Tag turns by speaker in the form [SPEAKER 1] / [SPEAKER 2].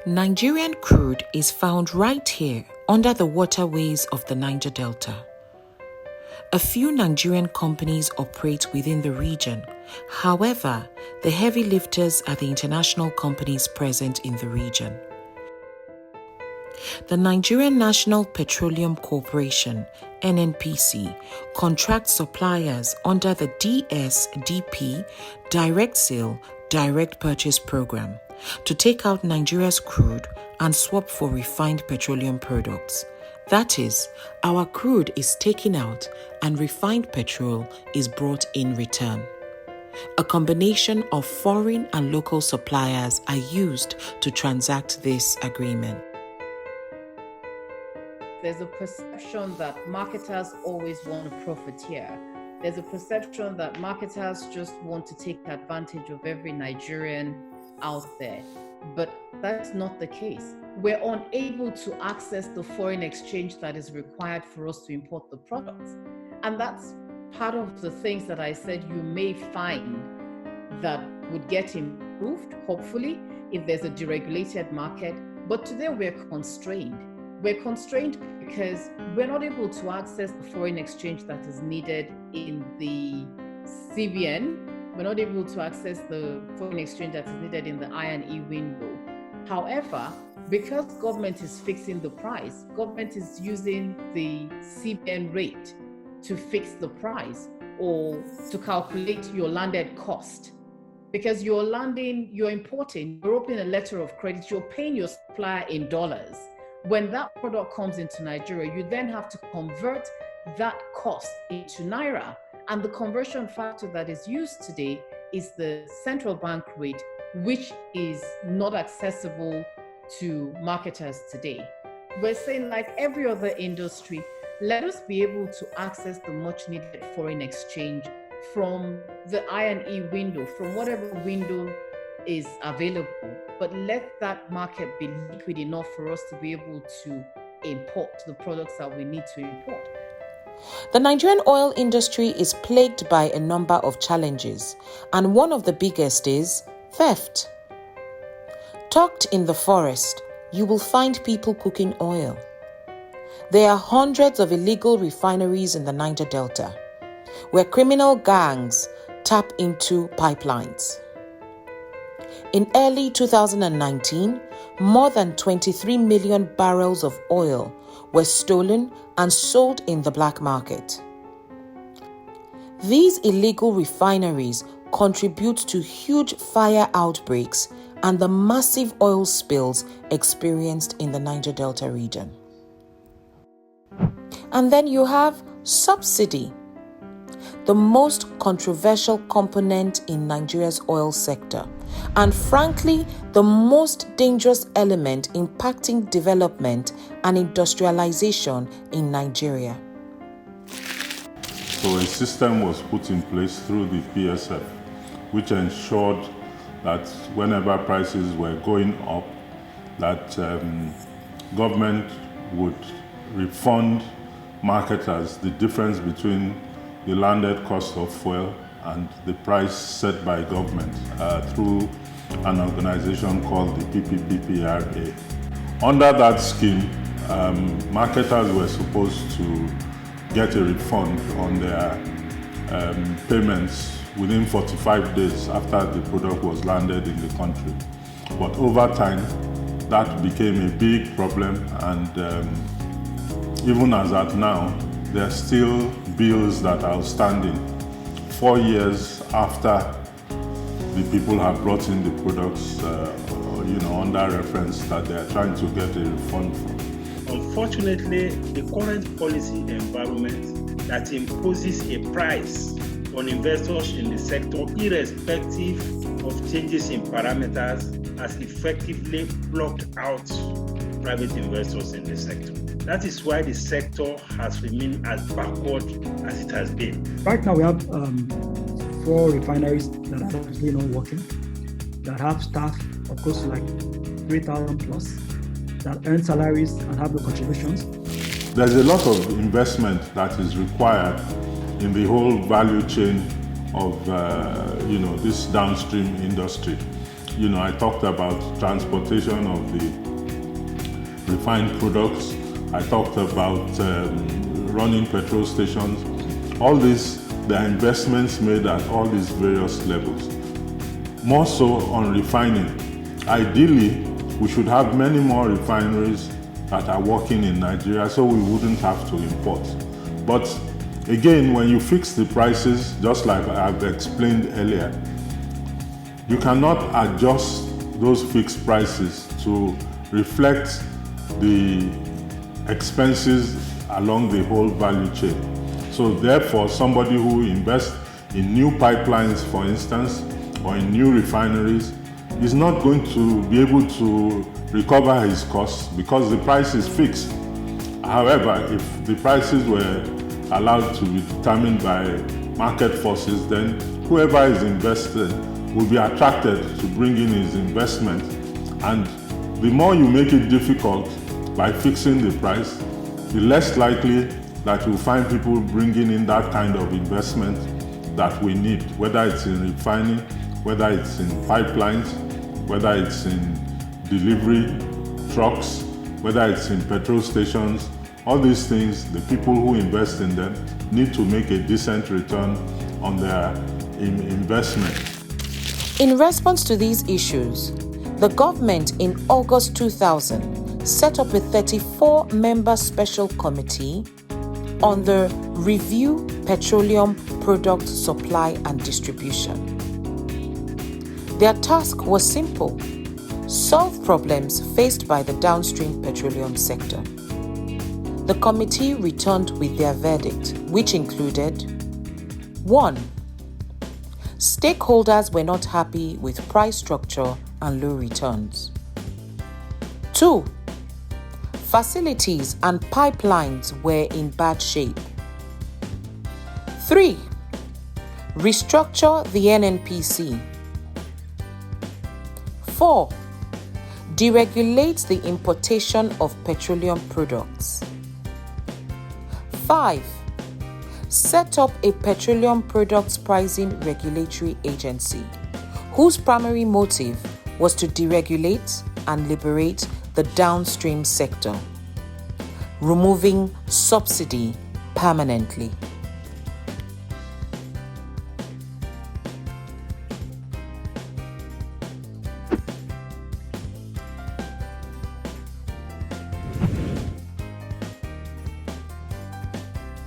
[SPEAKER 1] Nigerian crude is found right here under the waterways of the Niger Delta. A few Nigerian companies operate within the region. However, the heavy lifters are the international companies present in the region. The Nigerian National Petroleum Corporation, NNPC, contracts suppliers under the DSDP Direct Sale, Direct Purchase Program to take out Nigeria's crude and swap for refined petroleum products. That is, our crude is taken out and refined petrol is brought in return. A combination of foreign and local suppliers are used to transact this agreement.
[SPEAKER 2] There's a perception that marketers always want to profiteer. There's a perception that marketers just want to take advantage of every Nigerian out there. But that's not the case. We're unable to access the foreign exchange that is required for us to import the products. And that's part of the things that I said you may find that would get improved, hopefully, if there's a deregulated market. But today we're constrained. We're constrained because we're not able to access the foreign exchange that is needed in the CBN. We're not able to access the foreign exchange that is needed in the I&E window. However, because government is fixing the price, government is using the CBN rate to fix the price or to calculate your landed cost. Because you're importing, you're opening a letter of credit, you're paying your supplier in dollars. When that product comes into Nigeria, you then have to convert that cost into Naira. And the conversion factor that is used today is the central bank rate, which is not accessible to marketers today. We're saying, like every other industry, let us be able to access the much needed foreign exchange from the I&E window, from whatever window is available, but let that market be liquid enough for us to be able to import the products that we need to import.
[SPEAKER 1] The Nigerian oil industry is plagued by a number of challenges, and one of the biggest is theft. Tucked in the forest, you will find people cooking oil. There are hundreds of illegal refineries in the Niger Delta, where criminal gangs tap into pipelines. In early 2019, more than 23 million barrels of oil were stolen and sold in the black market. These illegal refineries contribute to huge fire outbreaks and the massive oil spills experienced in the Niger Delta region. And then you have subsidy, the most controversial component in Nigeria's oil sector, and frankly, the most dangerous element impacting development and industrialization in Nigeria.
[SPEAKER 3] So a system was put in place through the PSF, which ensured that whenever prices were going up, that government would refund marketers the difference between the landed cost of fuel and the price set by government through an organization called the PPPPRA. Under that scheme, marketers were supposed to get a refund on their payments within 45 days after the product was landed in the country. But over time, that became a big problem, and even as at now, there are still bills that are outstanding 4 years after the people have brought in the products, under reference that they are trying to get a refund from.
[SPEAKER 4] Unfortunately, the current policy environment that imposes a price on investors in the sector, irrespective of changes in parameters, has effectively blocked out private investors in the sector. That is why the sector has remained as backward as it has been.
[SPEAKER 5] Right now we have 4 refineries that are actually not working, that have staff of close to like 3,000 plus, that earn salaries and have no contributions.
[SPEAKER 3] There's a lot of investment that is required in the whole value chain of this downstream industry. I talked about transportation of the refined products. I talked about running petrol stations. All these, there are investments made at all these various levels. More so on refining. Ideally, we should have many more refineries that are working in Nigeria so we wouldn't have to import. But again, when you fix the prices, just like I've explained earlier, you cannot adjust those fixed prices to reflect the expenses along the whole value chain. So therefore, somebody who invests in new pipelines, for instance, or in new refineries, is not going to be able to recover his costs because the price is fixed. However, if the prices were allowed to be determined by market forces, then whoever is invested will be attracted to bring in his investment. And the more you make it difficult by fixing the price, the less likely that you'll find people bringing in that kind of investment that we need, whether it's in refining, whether it's in pipelines, whether it's in delivery trucks, whether it's in petrol stations. All these things, the people who invest in them need to make a decent return on their investment.
[SPEAKER 1] In response to these issues, the government in August 2000 set up a 34-member special committee on the Review Petroleum Product Supply and Distribution. Their task was simple: solve problems faced by the downstream petroleum sector. The committee returned with their verdict, which included: 1. Stakeholders were not happy with price structure and low returns. 2. Facilities and pipelines were in bad shape. 3. Restructure the NNPC. 4. Deregulate the importation of petroleum products. 5. Set up a petroleum products pricing regulatory agency, whose primary motive was to deregulate and liberate the downstream sector, removing subsidy permanently.